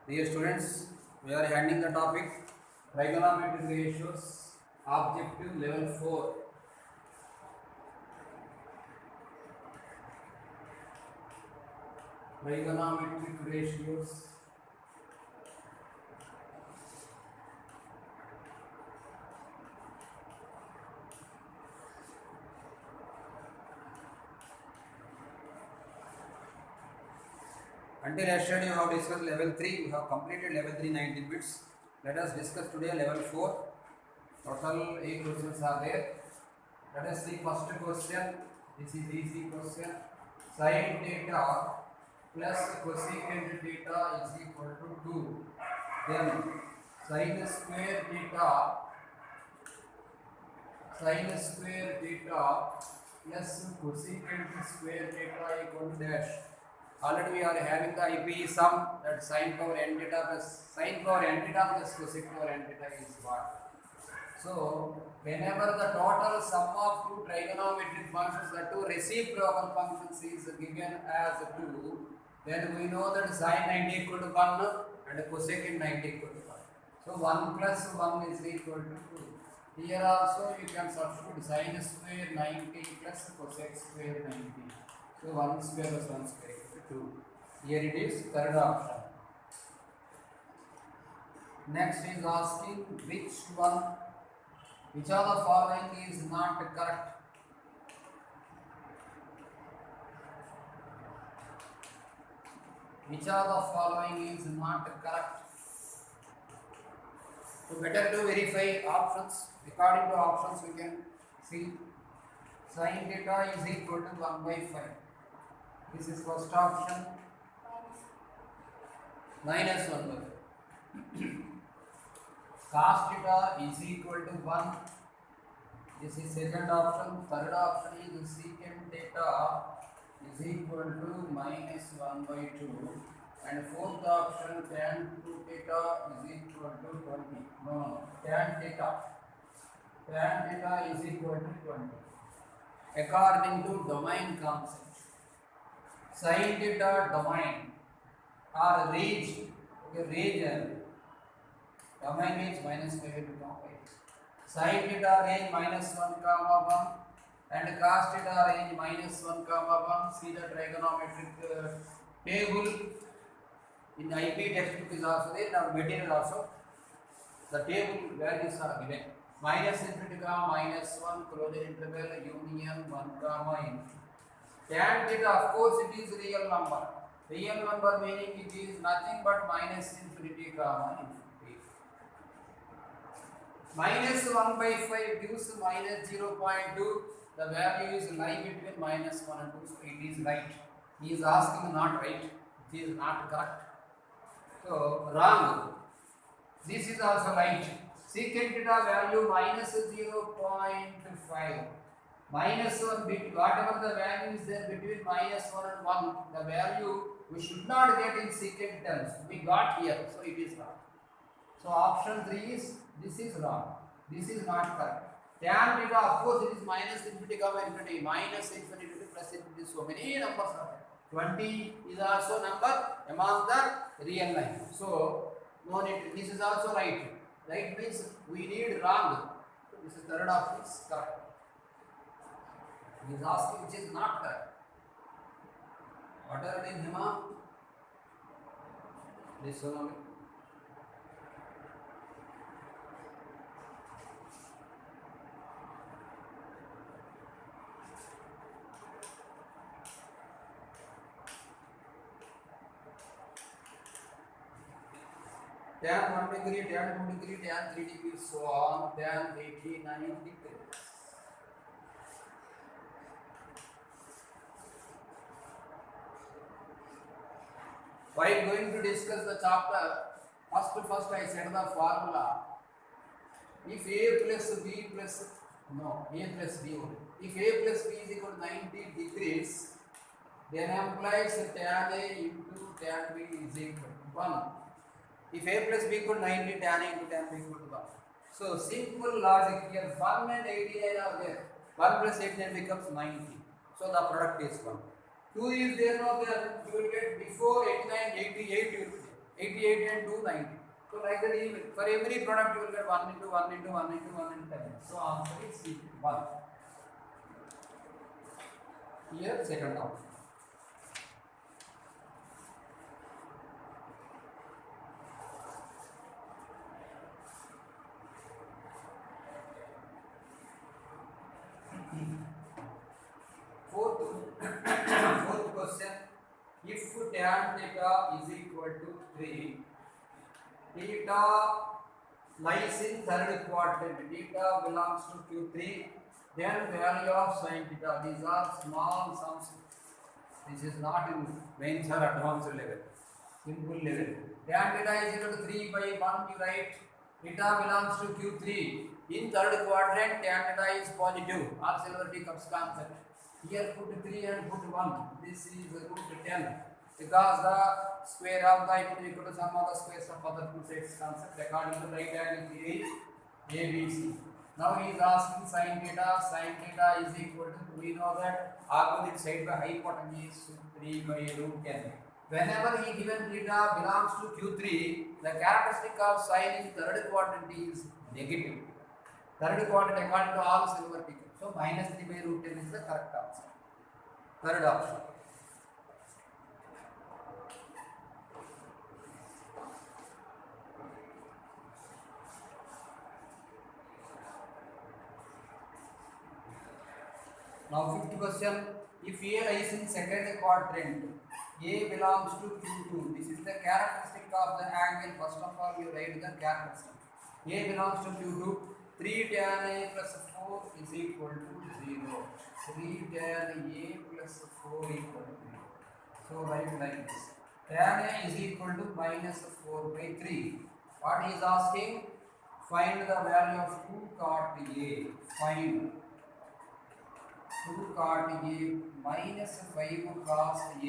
Dear students, we are handling the topic trigonometric ratios, objective level 4. Trigonometric ratios. Until yesterday, we have discussed level 3. We have completed level 3 90 bits. Let us discuss today level 4. Total 8 questions are there. Let us see first question. This is easy question. Sin theta plus cosecant theta is equal to 2. Then sin square theta plus cosecant square theta equal to dash. Already we are having the IPE sum, that sin power n theta plus cosec power n theta is what? So whenever the total sum of two trigonometric functions, the two reciprocal functions is given as 2, then we know that sin 90 equal to 1 and cosecant 90 equal to 1. So 1 plus 1 is equal to 2. Here also you can substitute sin square 90 plus cosec square 90. So 1 square plus 1 square equal to 2. Here it is third option. Next is asking which of the following is not correct? Which of the following is not correct? So better to verify options. According to options we can see sin theta is equal to 1 by 5. This is first option. Minus 1 by 5. Cos theta is equal to 1. This is second option. Third option is secant theta is equal to minus 1 by 2. And fourth option tan 2 theta is equal to 20. No, tan theta is equal to 20. According to domain concept, sin theta domain or region, domain is minus 5 to comma 5. Sin theta range minus 1 comma 1 and cos theta range minus 1 comma 1. See the trigonometric table in IP textbook is also there, in our material also. The table values are given. Minus infinity comma minus 1 closure interval union 1 comma infinity. Tan theta, of course it is real number. Real number meaning it is nothing but minus infinity comma infinity. Minus 1 by 5 gives minus 0.2. The value is lying between minus 1 and 2. So it is right. He is asking not right. It is not correct. So wrong. This is also right. Secant theta value minus 0.5. Minus 1, whatever the value is there between minus 1 and 1, the value we should not get in secant terms. We got here. So it is wrong. So option 3 is, this is wrong. This is not correct. Tan theta, of course it is minus infinity comma infinity, minus infinity to plus infinity, so many numbers are there. 20 is also number among the real line. So no need, this is also right. Right means we need wrong. So this is third option is correct. He is asking which is not correct. What are in Hima? This one. Tan 1 degree, tan 2 degree, tan 3 degree, so on, tan 89 degrees. While going to discuss the chapter, first I said the formula. If a plus b plus, no, a plus b only. If a plus b is equal to 90 degrees, then implies tan a into tan b is equal to 1. If a plus b equal to 90, tan a into tan b equal to 1. So simple logic here, 1 and 89 are there. 1 plus 89 becomes 90. So the product is 1. 2 is there, no there. You will get before 89, 88 you will get. 88 and 2 90. So like that, for every product you will get 1 into 1 into 1 into 1 into 10. So answer is C 1. Here second option. Fourth question. If tan theta is equal to 3, theta lies in third quadrant, theta belongs to Q3, then value of sin theta. These are small sums. This is not in mains or advanced level, simple level. Tan theta is equal to 3 by 1, you write. Theta belongs to Q3. In third quadrant, tan theta is positive. R silver comes concept. Here put 3 and put 1. This is root 10. Because the square of the hypotenuse equal to sum of the squares of other two sides concept according to right angle theory ABC. Now he is asking sin theta. Sin theta is equal to, we know that opposite side by hypotenuse 3 by root 10. Whenever he given theta belongs to Q3, the characteristic of sin in third quadrant is negative. Third quadrant according to all silver ticket. So minus 3 by root 10 is the correct answer. Third option. Now fifth question. If A lies in second quadrant, A belongs to Q2. This is the characteristic of the angle. First of all, you write the characteristic. A belongs to Q2. 3 tan A plus 4 is equal to 0. 3 tan A plus 4 equal to 0. So write like this. Tan A is equal to minus 4 by 3. What he is asking? Find the value of 2 cot A. Find 2 cot A minus 5 cos A.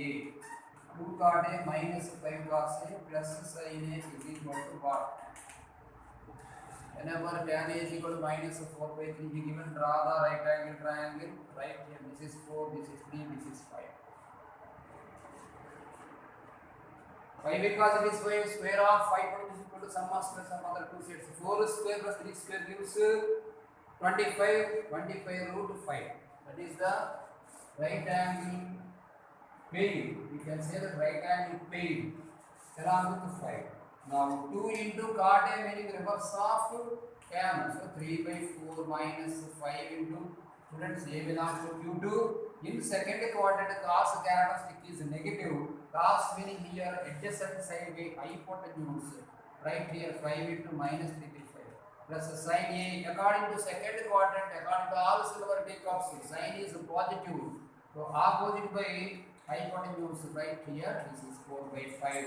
2 cot A minus 5 cos A plus sin A is equal to what? Whenever tan A is equal to minus 4 by 3, he given draw the right angle triangle. Right here, this is 4, this is 3, this is 5. Why? Because it is 5 square of 5 is equal to sum of squares of other two sets. 4 square plus 3 square gives 25, 25 root 5. That is the right angle plane. We can say the right angle plane along with 5. Now 2 into cot A meaning reverse of tan. So 3 by 4 minus 5 into, students, A belongs to Q2. In second quadrant, cos characteristic is negative. Cos meaning here adjacent side by hypotenuse. Right here 5 into minus 3 by 5 plus sin A. According to second quadrant, according to all silver takeoffs, sin is positive. So opposite by hypotenuse right here. This is 4 by 5.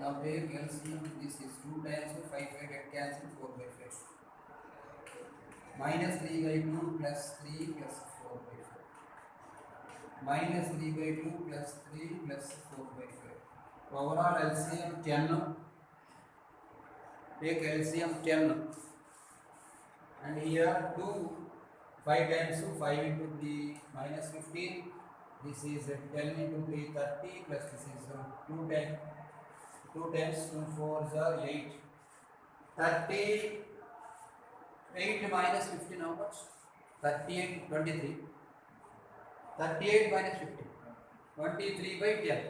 Now take LCM. This is 2 times 5 by get cancel 4 by 5. Minus 3 by 2 plus 3 plus 4 by 5. Minus 3 by 2 plus 3 plus 4 by 5. Overall LCM 10. Take LCM 10. And here 2, 5 times 2, 5 into 3 minus 15. This is 10 into 3 30 plus this is 2 times. 2 times 2 4s are 8. 38 minus 15 how much? 38, 23. 38 minus 15. 23 by 10.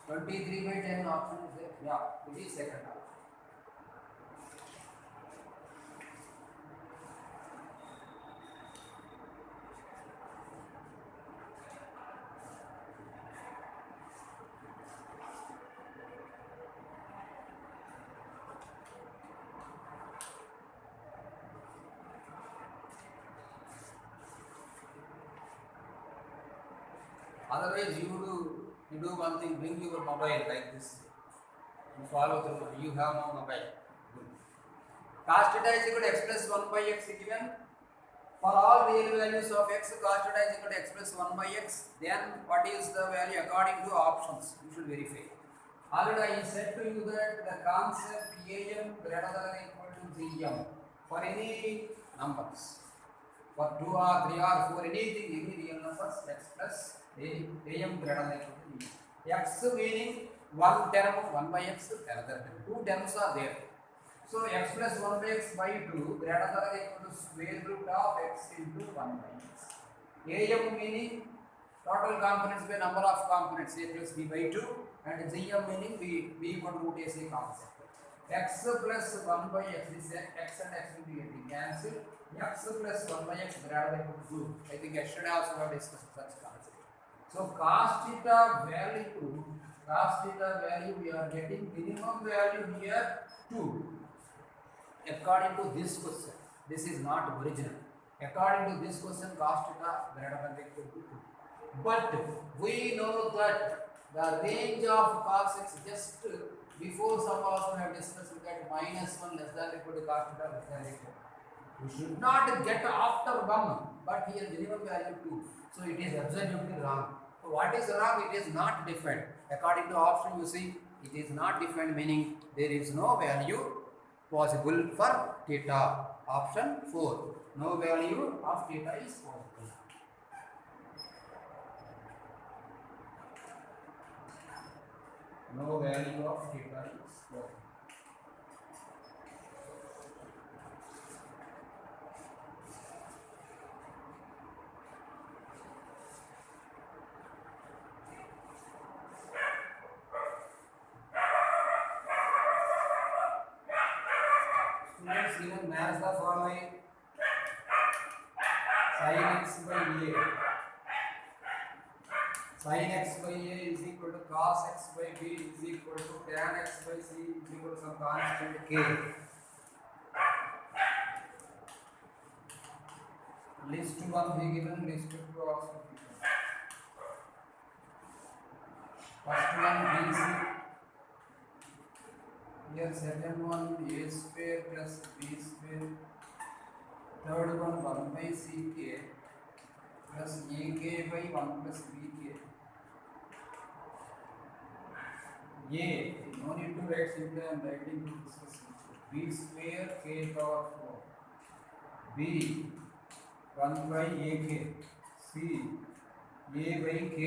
23 by 10 option is there. Yeah, it is second option. Otherwise, you do one thing, bring your mobile like this. You follow through, you have no mobile. Good. Cos theta is equal to x plus 1 by x given. For all real values of x, cos theta is equal to x plus 1 by x. Then what is the value according to options? You should verify. Already I said to you that the concept am greater than or equal to gm for any numbers. For 2 or 3 or 4, anything, any real numbers, x plus am greater than equal to e. X meaning one term 1 by x, another term. Two terms are there. So x plus 1 by x by 2 greater than or equal to square root of x into 1 by x. AM meaning total components by number of components a plus b by 2, and gm meaning b equal to root a c concept. X plus 1 by x is x and x will be getting cancelled. X plus 1 by x greater than equal to 2. I think yesterday also have discussed such concept. So cos theta value we are getting minimum value here 2. According to this question, this is not original. According to this question, cos theta greater than or equal to 2. But we know that the range of cos x, just before some also we have discussed that minus 1 less than or equal to cos theta less than or equal. We should not get after 1, but here minimum value 2. So it is absolutely wrong. So what is wrong? It is not defined. According to option, you see, it is not defined, meaning there is no value possible for theta. Option 4. No value of theta is possible. No value of theta is possible. Students, given match the following: sin x by a. Sin x by a is equal to cos x by b is equal to tan x by c is equal to some constant k. List 1 be given, list 2 also be given. First one bc. Here second one a square plus b square. Third one 1 by ck plus ak by 1 plus bk. A, no need to write, simply I am writing to discuss. B square k power 4. B 1 by ak. C a by k.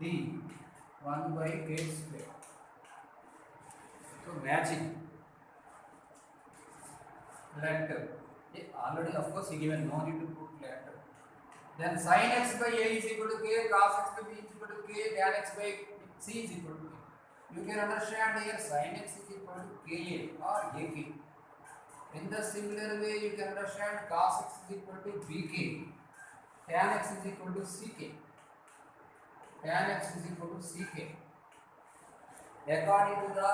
D 1 by k square. So matching. Letter. Already of course he given, no need to put letter. Then sin x by a is equal to k, cos x by b is equal to k, tan x by c is equal to k. You can understand here sin x is equal to ka or ak. In the similar way you can understand cos x is equal to bk, tan x is equal to ck. Tan x is equal to ck. According to the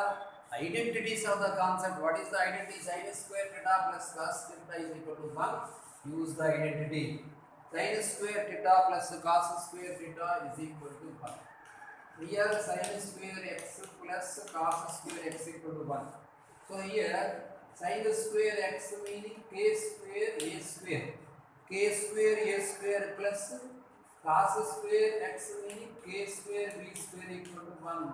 identities of the concept, what is the identity? Sin square theta plus cos theta is equal to 1. Use the identity. Sin square theta plus cos square theta is equal to 1. Here sin square x plus cos square x equal to 1. So here sin square x meaning k square a square. K square a square plus cos square x meaning k square b square equal to 1.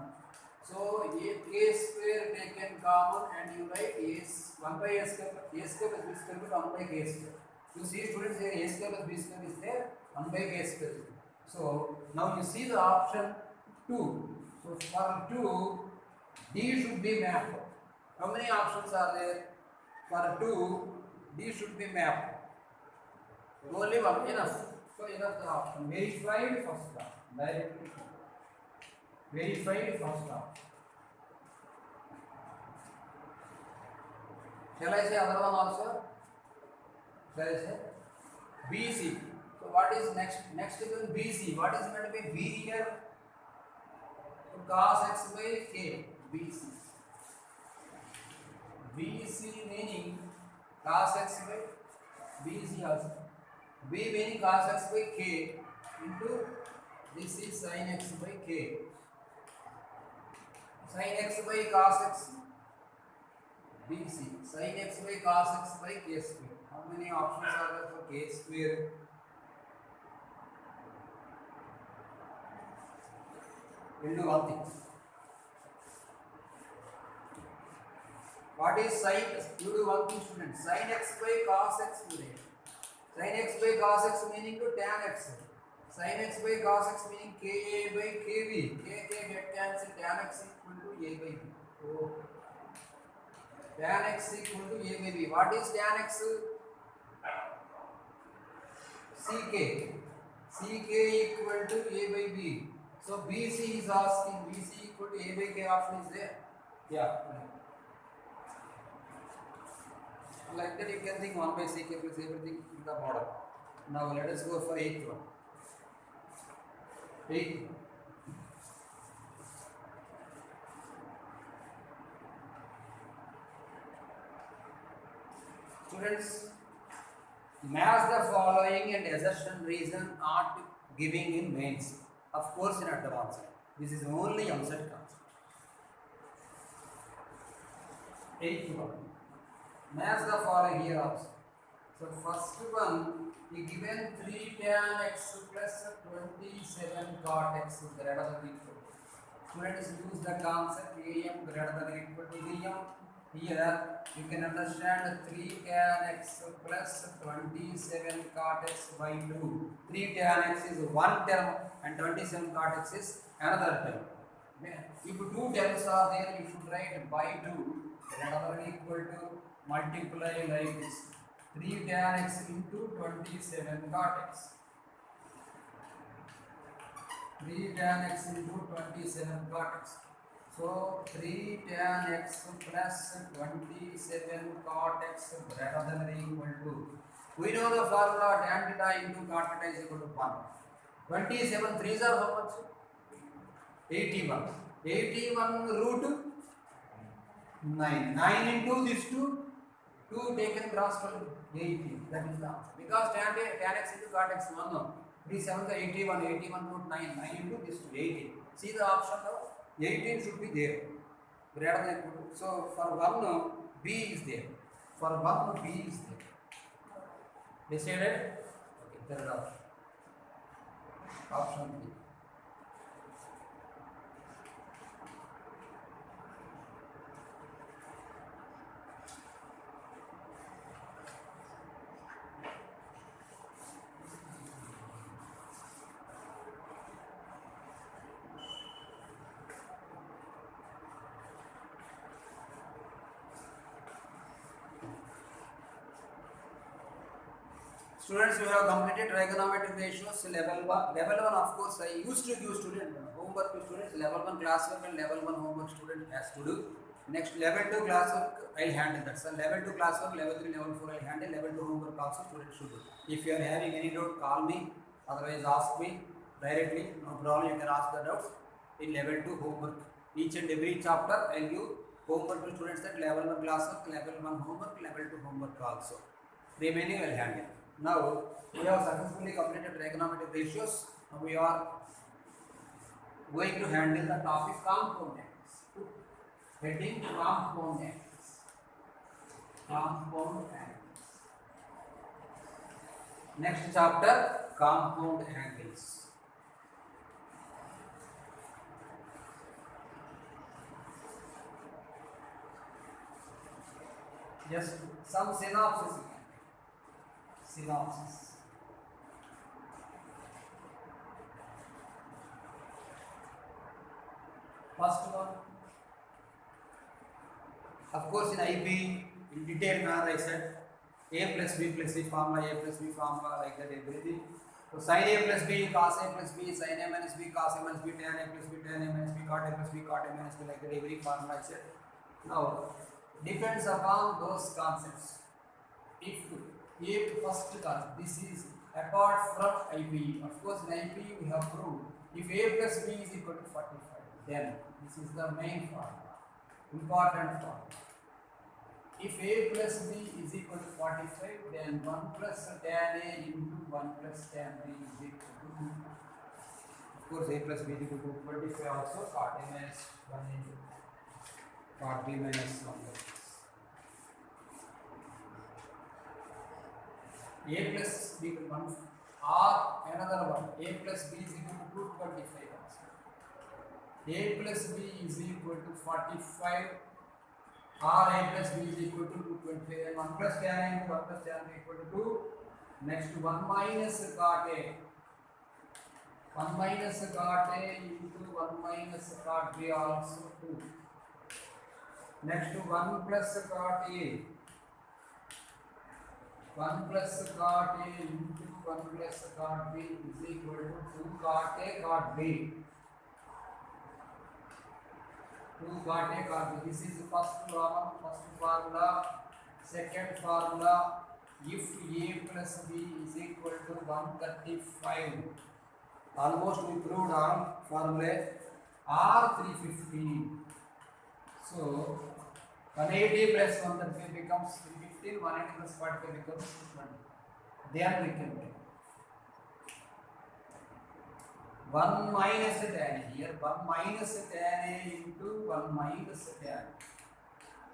So a k square taken common and you write a 1 by a square plus b square is 1 by k square. You see students, here a square plus b square is there, 1 by k square. So now you see the option 2. So for 2, D should be mapped. How many options are there? For 2, D should be mapped. Only one, enough. So enough the option. Verified first option. Directly. Verified first option. Shall I say other one also? Shall I say? BC. So what is next? Next is BC. What is meant by B here? So cos x by k. BC. BC meaning cos x by BC also. B meaning cos x by k into this is sin x by k. Sin x by cos x BC. Sin x by cos x by k square. How many options are there for k square? We'll do one thing. What is sin? You do one thing, student. Sin x by cos x today. Sin x by cos x meaning to tan x. Sin x by cos x meaning Ka by Kb. K get cancelled. Tan x equal to A by B. Oh. Tan x equal to A by B. What is tan x? Ck. Ck equal to A by B. So BC is asking BC equal to A by K option is there. Yeah. Like that you can think 1 by Ck plus everything in the model. Now let us go for 8th one. 8th one. Students, match the following and assertion reason not giving in mains. Of course in advanced. This is only MSET concept. 8th one. Match the following here also. So first one, we given 3 tan x plus 27 cot x greater than equal. Students use the concept am greater than equal to bm. Here you can understand 3 tan x plus 27 cot x by 2. 3 tan x is one term and 27 cot x is another term. If two terms are there, you should write by 2 greater than equal to multiply like this. 3 tan x into 27 cot x. 3 tan x into 27 cot x. So 3 tan x plus 27 cot x greater than or equal to. We know the formula tan theta into cot theta is equal to 1. 27 3s are how much? 81. 81 root 9. 9 into this 2. 2 taken cross to 80. That is the answer. Because tan x into cot x 1 no. 3 7 81. 81 root 9. 9 into this 2 18. See the option now. 18 should be there. Greater than equal to. So for 1 B is there. For 1 B is there. Decided? Okay, third option. Option B. Students, we have completed trigonometric ratios level 1. Level 1, of course, I used to give student homework to students. Level 1 classwork and level 1 homework student has to do. Next, level 2 classwork, I will handle that. So, level 2 classwork, level 3, level 4, I will handle. Level 2 homework also students should do. If you are having any doubt, call me. Otherwise, ask me directly. No problem, you can ask the doubts in level 2 homework. Each and every chapter, I will give homework to students that level 1 classwork, level 1 homework, level 2 homework also. Remaining, I will handle. Now, we have successfully completed trigonometric ratios. Now, we are going to handle the topic components. Heading components. Compound angles. Next chapter, compound angles. Just some synopsis. Synopsis. First one, of course, in IB, in detailed manner, I said A plus B plus C formula, A plus B formula, like that everything. So sin A plus B, cos A plus B, sin A minus B, cos A minus B, tan A plus B, tan A minus B, cot A plus B, cot A minus B, like that every formula I said. Now, depends upon those concepts. If A first concept, this is apart from IB. Of course, in IB we have proved if A plus B is equal to 45, then this is the main formula, important formula. If A plus B is equal to 45, then 1 plus tan A into 1 plus tan B is equal to 2. Of course, A plus B is equal to 25 also, cot A minus 1 into cot B minus 1. A plus B equal to 1 or another one, A plus B is equal to 225 also. A plus B is equal to 45 or A plus B is equal to 225 and 1 plus tan A into 1 plus tan B equal to 2. Next 1 minus cot A 1 minus cot A into 1 minus cot B also 2. Next 1 plus cot A. 1 plus cot A into 1 plus cot B is equal to 2 cot A cot B. 2 cot A cot B. This is the first formula. Second formula, if A plus B is equal to 135. Almost we proved all formulae. R 315. So 180 plus 135 becomes 315. 180 plus 45 becomes 620. Then we can take 1 minus tan A here. 1 minus tan A into 1 minus tan.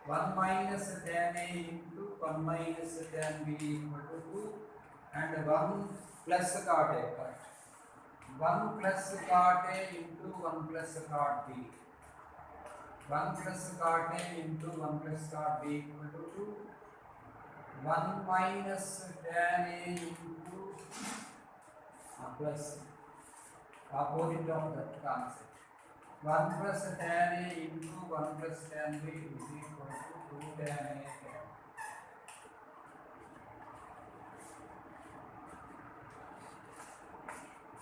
1 minus tan A into 1 minus tan B equal to 2, and 1 plus cot A. 1 plus cot A into 1 plus cot B. 1 plus cot A into 1 plus cot B equal to 2. 1 minus tan A into plus opposite of that concept. 1 plus tan A into 1 plus tan B is equal to 2 tan A tan.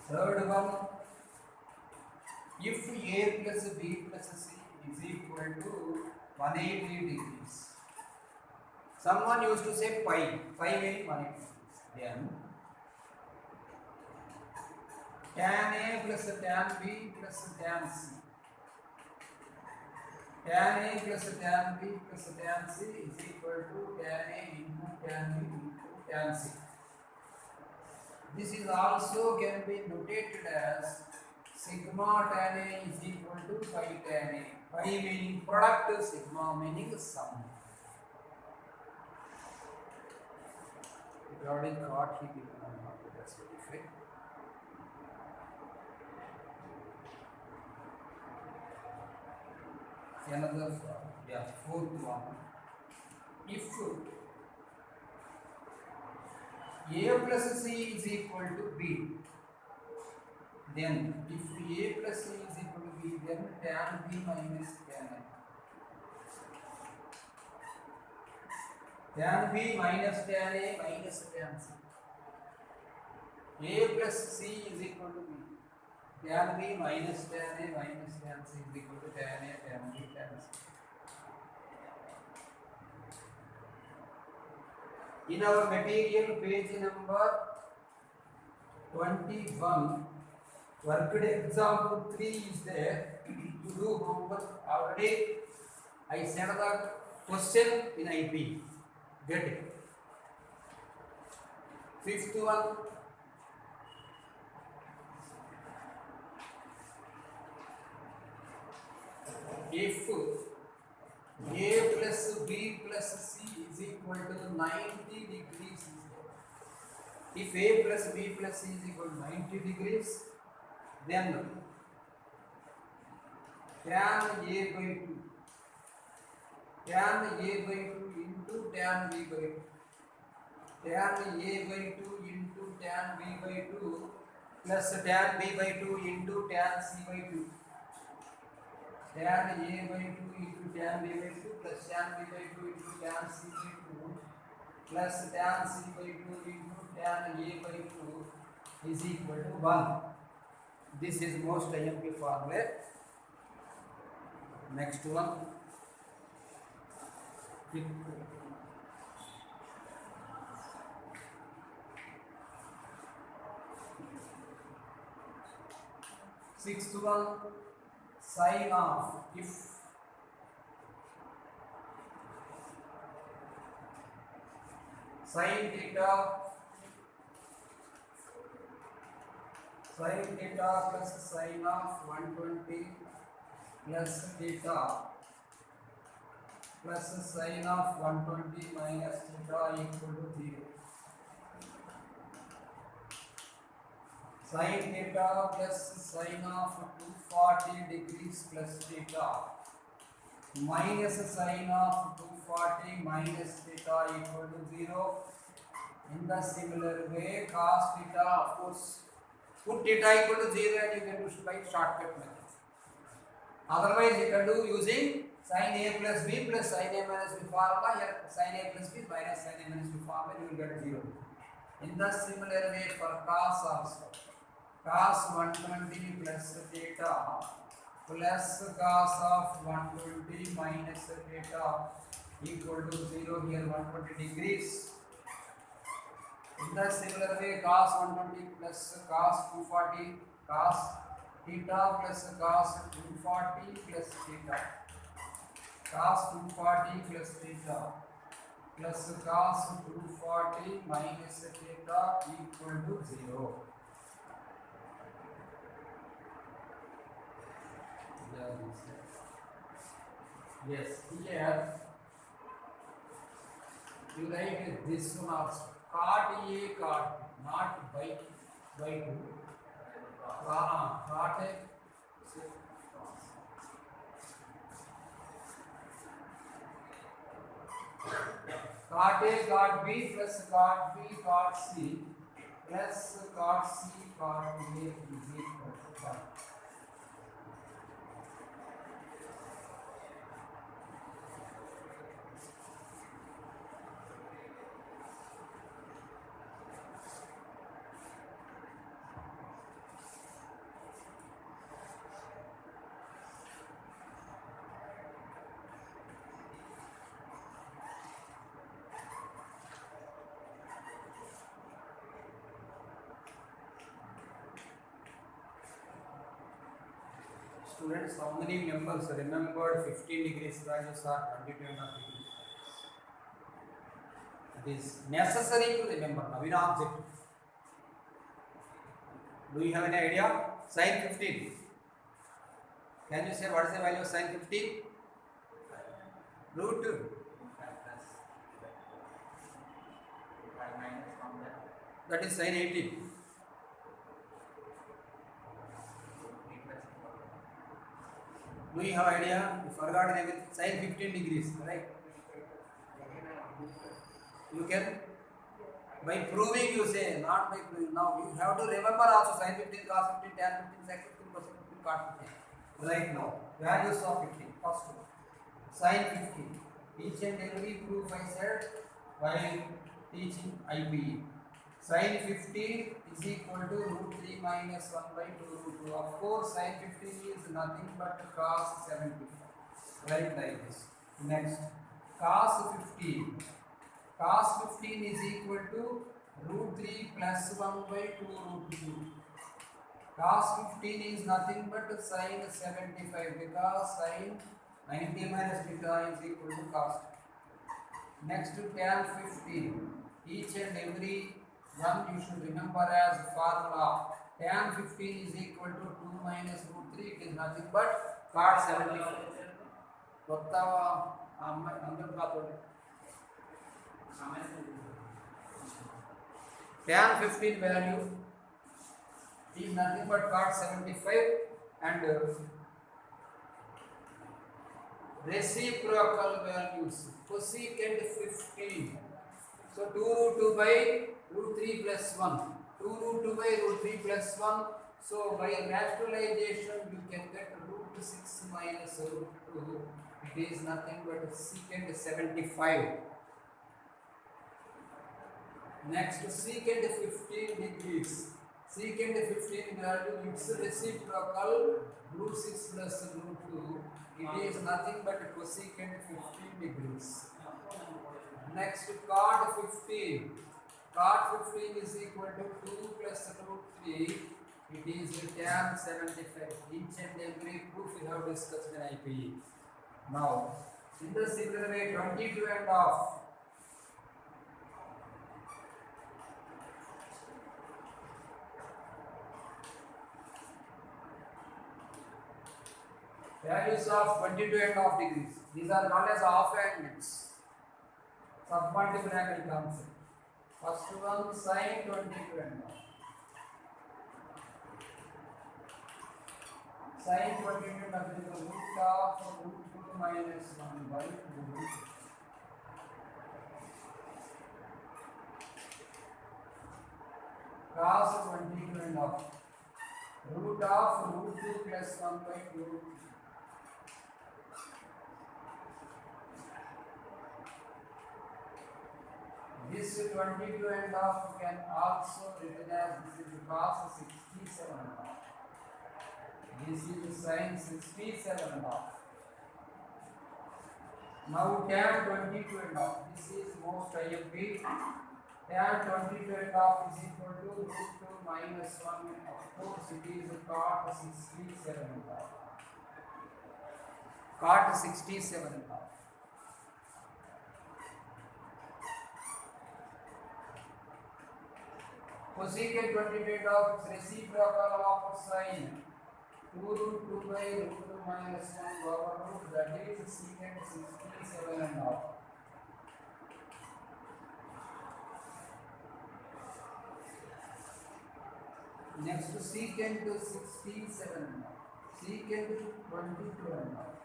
Third one, if A plus B plus C is equal to 180 degrees. Someone used to say pi. Pi means 180 degrees. Then tan A plus tan B plus tan C. Tan A plus tan B plus tan C is equal to tan A into tan B into tan C. This is also can be notated as sigma tan A is equal to phi tan A. Phi meaning product, sigma meaning sum. We already got here. That's very fine. Another fourth one. If A plus C is equal to B, then if A plus C is equal to B, then tan B minus tan A. Tan B minus tan A minus tan C. A plus C is equal to B. Tan B minus tan A minus tan C is equal to tan A, tan B, tan C. In our material, page number 21, worked example 3 is there. To do homework already, I sent the question in IP. Get it. Fifth one. If A plus B plus C is equal to 90 degrees, if A plus B plus C is equal to 90 degrees, then tan A by 2, tan A by 2 into tan B by 2, tan A by 2 into tan B by 2 plus tan B by 2 into tan C by 2. Tan A by 2 into tan B by 2 plus tan B by 2 into tan C by 2 plus tan C by 2 into tan A by 2 is equal to 1. This is most IMP formula. Next one. Sixth one. Sin of, if sin theta plus sin of 120 plus theta plus sin of 120 minus theta equal to 0. Sin theta plus sin of 240 degrees plus theta minus sin of 240 minus theta equal to 0. In the similar way, cos theta, of course, Put theta equal to 0 and you can do by shortcut method. Otherwise, you can do using sin A plus B plus sin A minus B formula. Here sin A plus B minus sin A minus B formula, you will get 0. In the similar way for cos also, cos 120 plus theta plus cos of 120 minus theta equal to 0. Here 120 degrees. In the similar way, cos 120 plus cos 240 cos theta plus cos 240 plus theta cos 240 plus theta plus cos 240 minus theta equal to 0. Yes, here you write this one also. Cot A, cot B, not by 2. Cot A. Cot A, cot B plus cot B, cot C plus cot C, cot A is equal to 1. Students, how many members remembered 15 degrees values or 22.5 degrees? It is necessary to remember now in object. Do you have any idea? Sin 15. Can you say what is the value of sin 15? Root 2. That is sin 18. Do you have idea? You forgot everything. Sin 15 degrees, right? You can, by proving you say, not by proving. Now you have to remember also sin 15, cos 15, tan 15, sec 15, cos 15, cot 15. Right now, values of 15. First one, sin 15. Each and every proof I said while teaching IPE. Sin 15 is equal to root 3 minus 1 by 2 root 2. Of course, sin 15 is nothing but cos 75. Right like this. Next, cos 15. Cos 15 is equal to root 3 plus 1 by 2 root 2. Cos 15 is nothing but sin 75 because sin 90 minus beta is equal to cos. Next, tan 15. Each and every one you should remember as formula. Tan 15 is equal to 2 minus root 3. It is nothing but cot 75. Tan 15 value is nothing but cot 75 and reciprocal values cosecant 15. So 2 root 2 by root 3 plus 1. 2 root 2 by root 3 plus 1. So by rationalization you can get root 6 minus root 2. It is nothing but secant 75. Next, secant 15 degrees. Secant 15 value its reciprocal root 6 plus root 2. It is nothing but cosecant 15 degrees. Next, cot 15. Cot 15 is equal to 2 plus root 3. It is tan 75. Each and every proof we have discussed in IPE. Now, in the similar way, 22.5. Values of 22.5 degrees. These are called as half angles. Submultiple angle concept. First one, sin 22.5. Sin 22.5 is the root of root 2 minus 1 by 2. Cos 22.5. root of root 2 plus 1 by 2. This 22 and half can also written as this is cos 67 and half. This is sin 67 and half. Now tan 22 and half. This is most IMP. Tan 22 and half is equal to root 2 minus 1. Of course, it is cot 67 and half. Cot 67 and half. Cosecant 22 and half is reciprocal of sin 2 root 2 by root 2 minus 1 over root, that is secant 67 and half. Next to secant 67 and half. Secant 22 and half.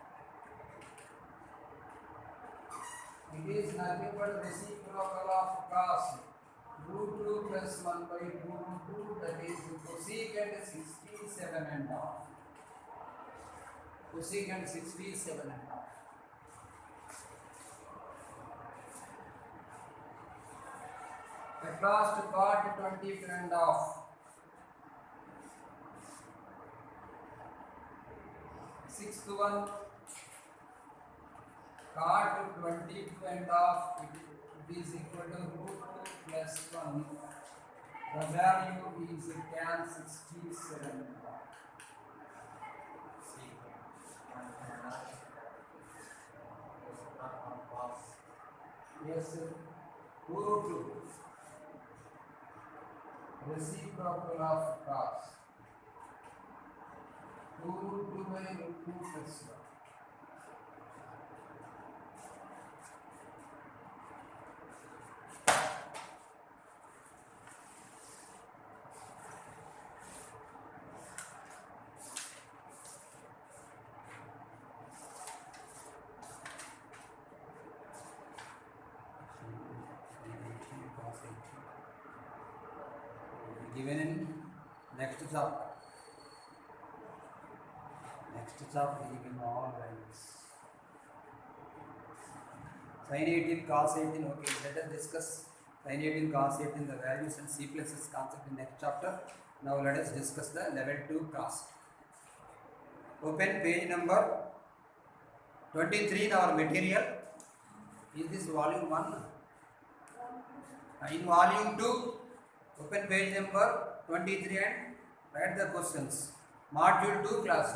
It is nothing but reciprocal of cos root 2 plus 1 by 2 root 2, that is cosecant 67 and half. Cosecant 67 and half. At last cot 22 and half. Sixth one, cot 22 and half, it is equal to root 2 plus 1. The value is tan 67 and half. Yes, root 2. Reciprocal of cos. 2 root 2 by root 2 plus 1. Given in next chapter. Next chapter given all values. Sin 18, cos 18. Okay, let us discuss sin 18, cos 18, the values and C plus S concept in next chapter. Now let us discuss the level 2 cost. Open page number 23 in our material. Is this volume 1? In volume 2. Open page number 23 and write the questions. Module 2, class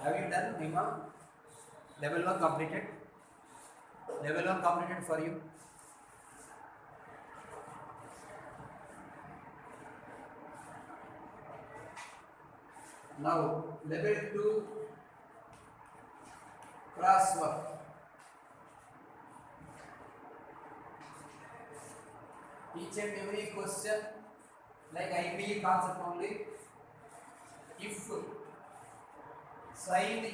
1. Have you done, Hima? Level 1 completed? Level 1 completed for you? Now, level 2, class 1. Each and every question, like IPE concept only, if sin A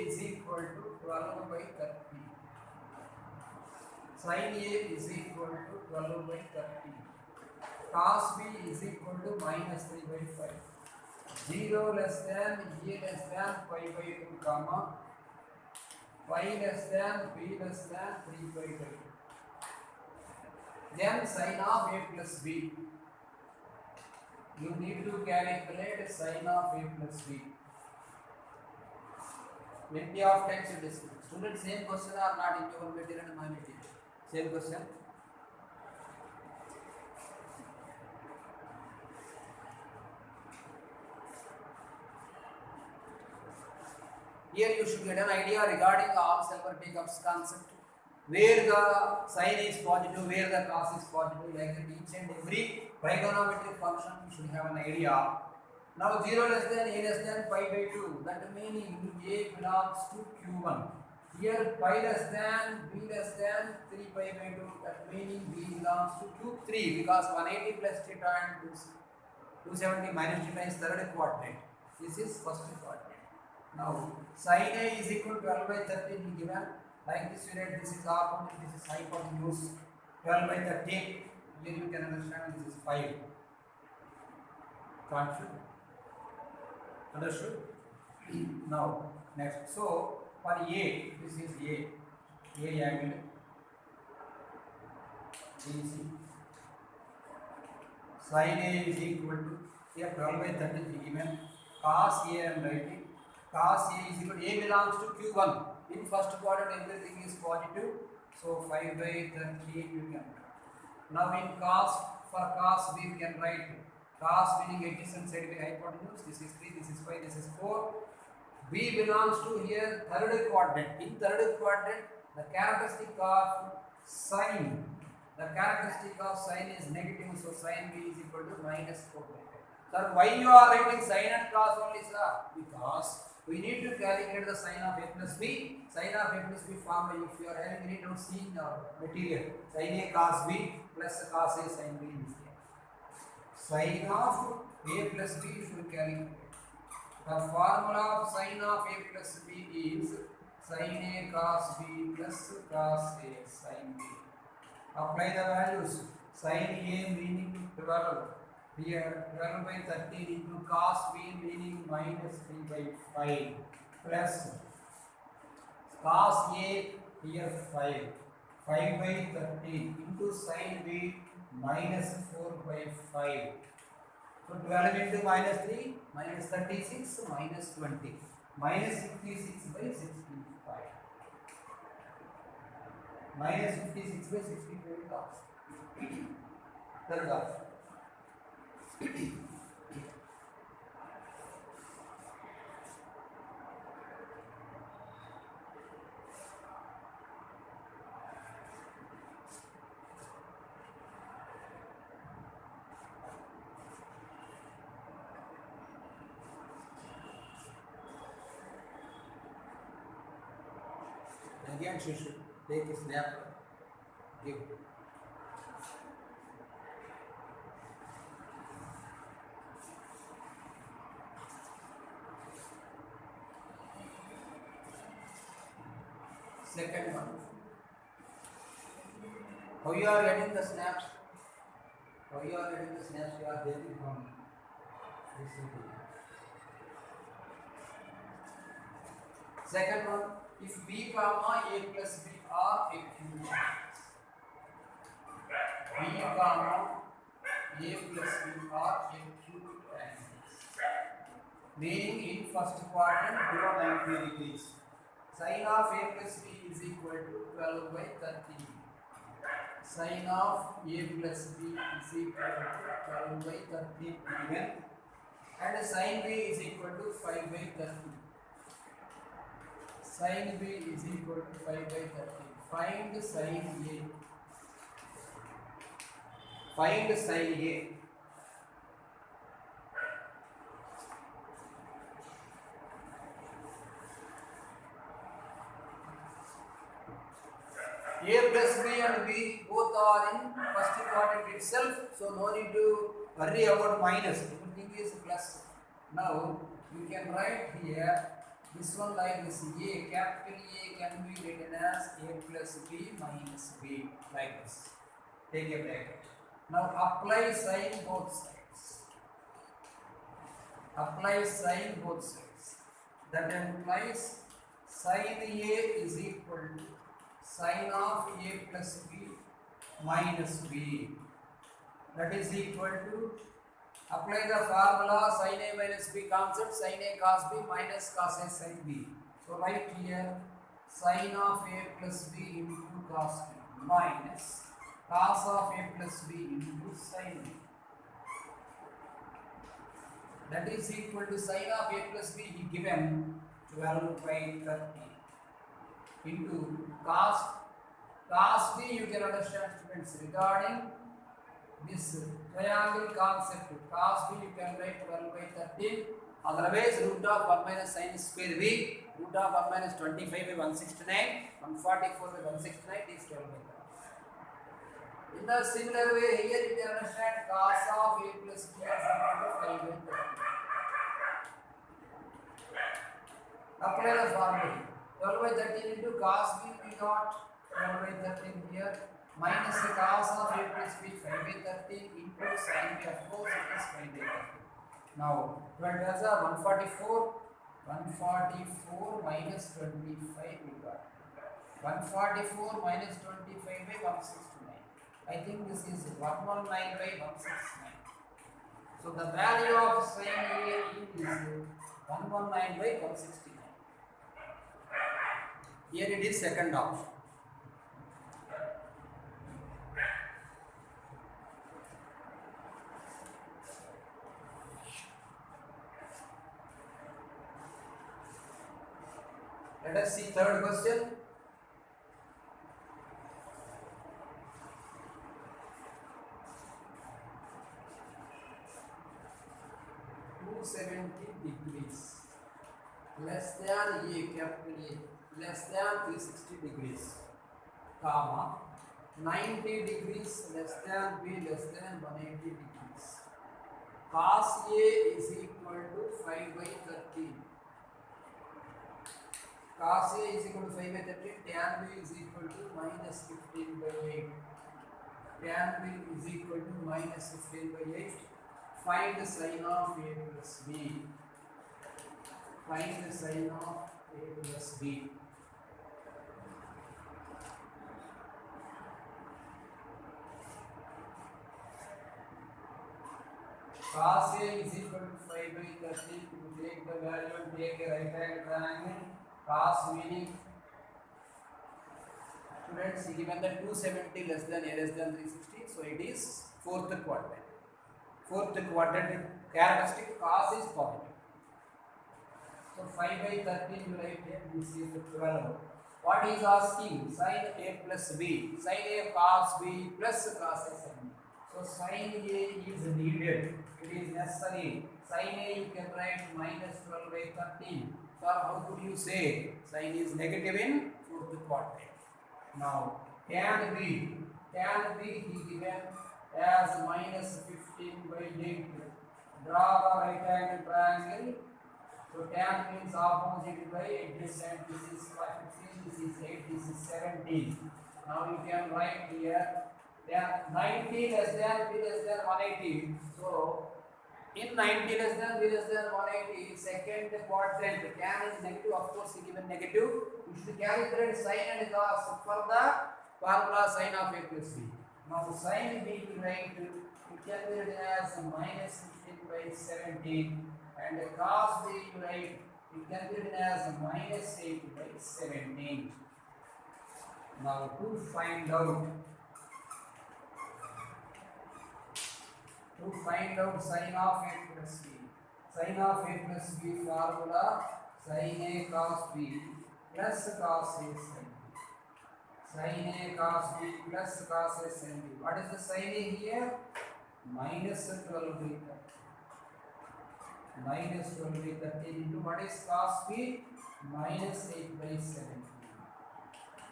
is equal to 12 by 30, sin A is equal to 12 by 30, cos B is equal to minus 3 by 5, 0 less than A less than 5 by 2, comma, 5 less than B less than 3 by 5. Then sin of A plus B. You need to calculate sin of A plus B. Plenty of times you discuss. Students, same question or not in your material and my material? Same question. Here you should get an idea regarding all Selberg-Jacobs concept, where the sin is positive, where the cos is positive, like that each and every trigonometric function you should have an idea. Now 0 less than A less than pi by 2, that meaning A belongs to Q1. Here pi less than B less than 3 pi by 2, that meaning B belongs to Q3, because 180 plus theta and 270 minus theta is third quadrant. This is first quadrant. Now sin A is equal to 12 by 30 given. Like this you write, this is half, this is hypotenuse, 12 by 30. Here you can understand this is 5. Confused? Understood? Now, next. So, for A, this is A angle BC. Sin A is equal to, here 12 by 30 is given. Cos A I am writing. Cos A is equal to, A belongs to Q1. In first quadrant, everything is positive. So, 5 by 30 you can. Now, in cos, for cos B, we can write cos meaning adjacent side by hypotenuse. This is 3, this is 5, this is 4. B belongs to here third quadrant. In third quadrant, the characteristic of sine, is negative, so sin B is equal to minus 4. Sir, why you are writing sin and cos only, sir? Because we need to calculate the sin of A plus B. Sin of A plus B form, if you are having any doubt, see in the material. Sin A cos B plus cos A sin B is here. Sin of A plus B you should calculate. The formula of sin of A plus B is sin A cos B plus cos A sin B. Apply the values. Sin A meaning 12. Here 12 by 13 into cos B meaning minus 3 by 5 plus cos A here 5. 5 by 13 into sin B minus 4 by 5. So 12 into minus 3, minus 36, minus 20. Minus 56 by 65. Minus 56 by 65 is option. Third option. Again, she should take a snap, give. Second one. How you are getting the snaps? You are getting from CCTV. Second one. If B comma A plus B are acute angles. B comma A plus B are acute angles. Meaning in first quadrant below 90 degrees. Sin of A plus B is equal to 12 by 13. Sin of A plus B is equal to 12 by 13 given. And sin B is equal to 5 by 13. Sin B is equal to 5 by 13. Find sin A. Find sin A. A plus B and B both are in first quadrant itself, so no need to worry about minus. Everything is plus. Now you can write here. This one like this, A, capital A can be written as A plus B minus B, like this. Take a bracket. Now apply sin both sides. Apply sin both sides. That implies sin A is equal to sin of A plus B minus B. That is equal to, apply the formula sin A minus B concept, sin A cos B minus cos A sin B. So write here sin of A plus B into cos B minus cos of A plus B into sin B. That is equal to sin of A plus B he given 12 by 30 into cos B. You can understand, students, regarding this triangle concept, cos B you can write 12 by 13. Otherwise, root of 1 minus sin square B, root of 1 minus 25 by 169, 144 by 169 is 12 by 13. In the similar way, here you can understand cos of A plus B is equal to 5 by 13. Apply the formula. 12 by 13 into cos B we got 12 by 13 here. Minus the cos of A plus B 5 by 13 into sin B, of course it is 5 by 13. Now 12 as a 144. 144 minus 25 we got. 144 minus 25 by 169. I think this is 119 by 169. So the value of sin A is 119 by 169. Here it is second option. Let us see third question. -270 degrees less than A, capital A, less than 360 degrees, comma 90 degrees less than B, less than 180 degrees. Cos A is equal to 5 by 13. Cos A is equal to 5 by 13. Tan B is equal to minus 15 by 8. Tan B is equal to minus 15 by 8. Find the sin of A plus B. Find the sin of A plus B. Cos A is equal to 5 by 13. You take the value and take a right angle triangle. Cos meaning, students, given the 270 less than A less than 360, so it is fourth quadrant. Fourth quadrant characteristic cos is positive. So 5 by 13 you write here, this is the 12. What is asking? Sin A plus B. Sin A cos B plus cos A sin B. So sin A is needed. It is necessary. Sin A you can write minus 12 by 13. So how could you say sin is negative in fourth quadrant? Now tan B. Tan B he given as minus 15 by 8. Draw the right angle triangle. So tan means opposite by adjacent. This is 15, this is 8, this is 17. Now you can write here tan 90 less than B less than 180. So in 90 less than B less than 180, second quadrant, tan is negative, of course given negative. You should calculate sin and cos for the formula sin of A plus B. Now sin B you write, you calculate as minus 15 by 17, and cos B you write, you calculate as minus 8 by 17. Now to find out sin of A plus B. Sin of A plus B formula sin A cos B plus cos A sin B. Sin A cos B plus cos A sin B. What is the sin A here? Minus 12 by 13. Minus 12 by 13 into what is cos B? Minus 8 by 17.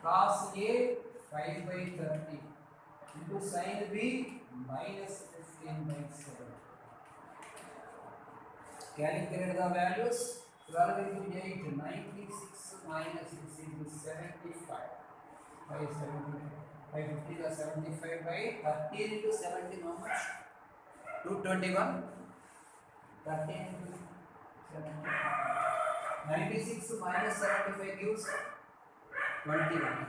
Cos A 5 by 30 into sin B minus 15 by 7. Calculate the values. 12 into 8, 96 minus 6 into 75 by 75. By 50 or 75 by 13 into 17, how much? 221. 13 into 75. 96 minus 75 gives 21.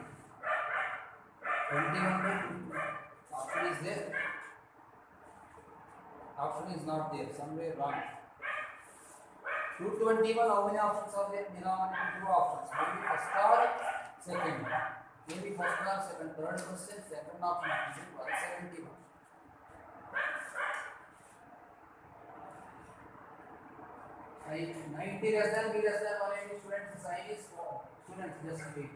21 by 2. Option is there. Option is not there. Somewhere wrong. 221. How many options are there? Denominator 2 options. Maybe first or second. Maybe first or second. Third question. Second option is 171. 90 less than B less than 180. Students, sign is students just wait.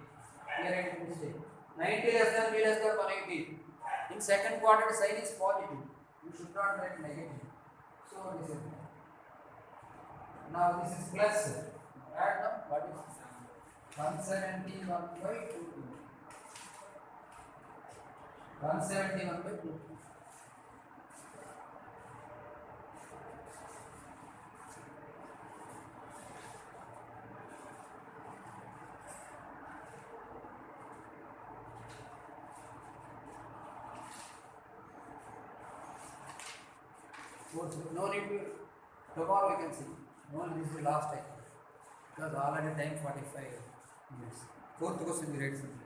Here I did mistake. 90 less than B less than 180. In second quadrant, sign is positive. You should not write negative. So this is now this is plus. Add them. What is the sign? 171 by 2. 171 by 2. No need to Tomorrow we can see. No, this is the last time. Because already time 45 minutes. Fourth question we read something.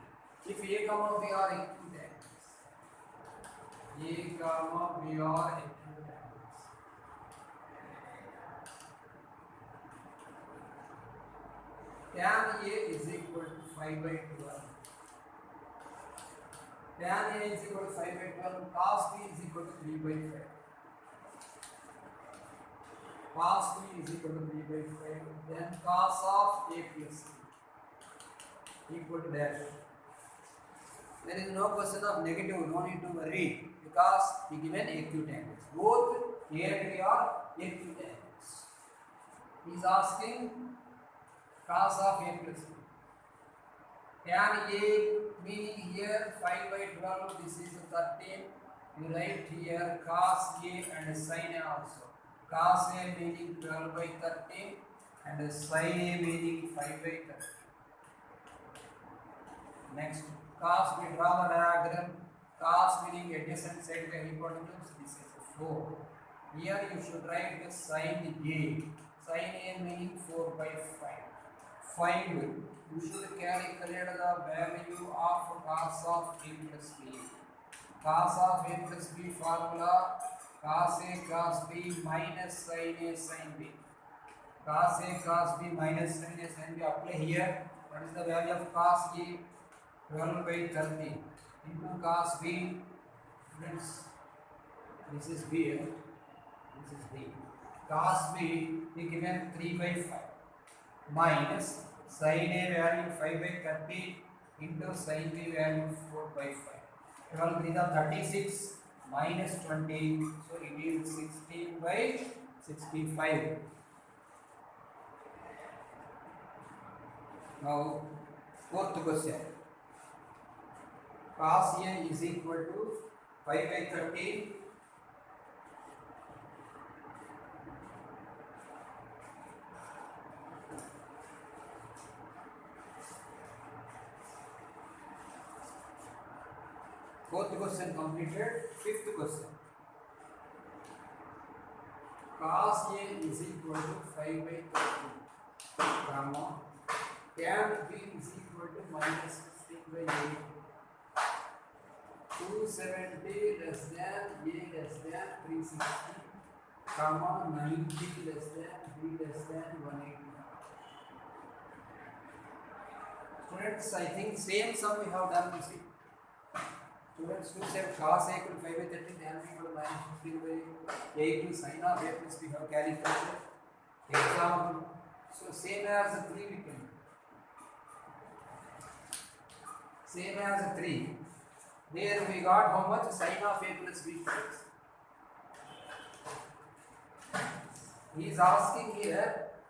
If A comma B are acute angles. A comma B are acute angles. Tan A is equal to 5 by 12. Tan A is equal to 5 by 12. Cos B is equal to 3 by 5. Cos B is equal to 3 by 5. Then cos of A plus B equal to dash. There is no question of negative, no need to worry because we given acute angles. Both A and B are acute angles. He is asking cos of A plus B. Tan A meaning here 5 by 12, this is 13. You write here cos A and sin A also. Cos A meaning 12 by 13 and sin A meaning 5 by 13. Next, cos we draw the diagram. Cos meaning adjacent side by hypotenuse. This is 4. Here you should write the sin A. Sin A meaning 4 by 5. Find. You should calculate the value of cos of A plus B. Cos of A plus B formula cos A cos B minus sin A sin B. Cos A cos B minus sin A sin B. Apply here. What is the value of cos A? 12 by 30 into cos B. Friends, this is B. This is B. Cos B is given 3 by 5 minus sin A value 5 by 30 into sin B value 4 by 5. 12 3 are 36 minus 20, so it is 16 by 65. Now, fourth question. Cos A is equal to 5 by 30 fourth question completed. Fifth question. Cos A is equal to 5 by 30 comma tan B is equal to minus 16 by 8. 270 less than A less than 360 comma 90 less than B less than 180. Students, I think same sum we have done this week. Students, who said cos A equal to 5 by 30, then we equal to minus 15 by 8 to sin of A plus we have calculated. Example. So same as 3 we can. Same as 3. There we got how much sin of A plus B plus. He is asking here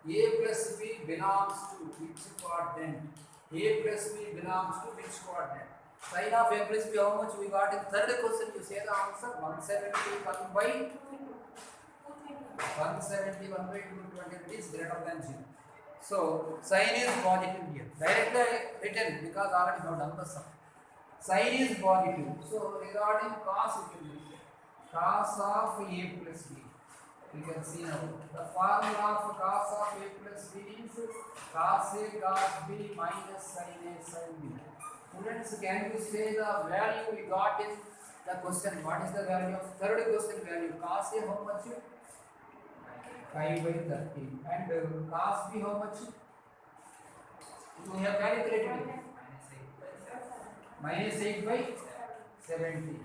A plus B belongs to which quadrant? A plus B belongs to which quadrant? Sin of A plus B, how much we got in third question? You say the answer 171 by 171 by 220 is greater than 0. So sin is positive here. Directly written because already we have done the sum. Sin is positive. So regarding cos, we can write cos of A plus B. We can see now the formula of cos of A plus B is cos A cos B minus sin A sin B. Students, can you say the value we got in the question? What is the value of third question value? Cos A how much? 5 by 30. And cos B how much? We have calculated it. Minus 8 by 70.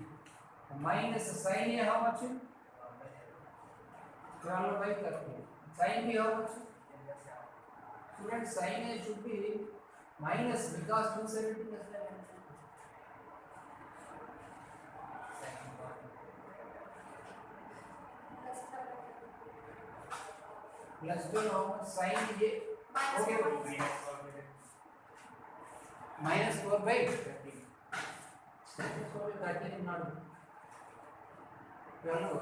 Minus sin A how much? 12 by 30. Sin B how much? Students, sin A should be minus because 270 plus 11. Plus 12 how much? Sin A. Okay. Minus 4 by 13. Minus 4 by 13 is not 12.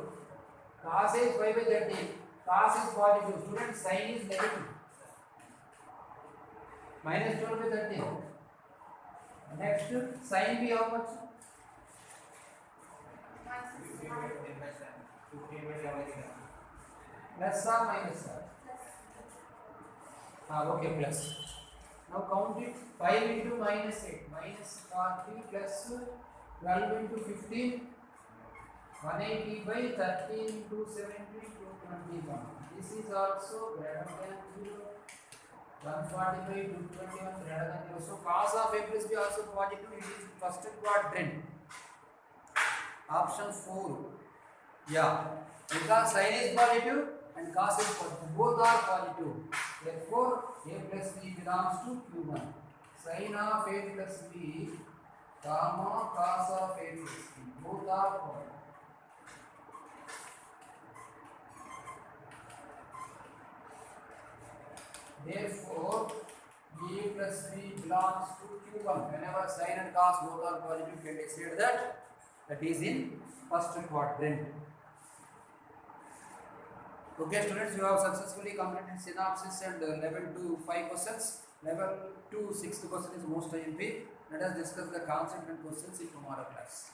Cos A is 5 by 30. Cos is positive. Students, sin is negative. Minus 12 by 30. Next, sin B how much? Plus or minus? Okay, plus. Now count it. 5 into minus 8. Minus 40 plus 12 into 15. 180 by 13 into 70 to 21. This is also greater than 0. 145 to 21 greater than 0. So cos of A plus B also positive. It is first quadrant. Option 4. Yeah. Because sin is positive and cos is positive. Both are positive. Therefore, A plus B belongs to Q1. Sin of A plus B, comma cos of A plus B. Both are positive. Therefore, A plus B belongs to Q1. Whenever sin and cos both are positive, you can decide that is in first quadrant. Okay, students, you have successfully completed synopsis and level 2 5 questions. Level 2 6th question is most IMP. Let us discuss the concept and questions in tomorrow class.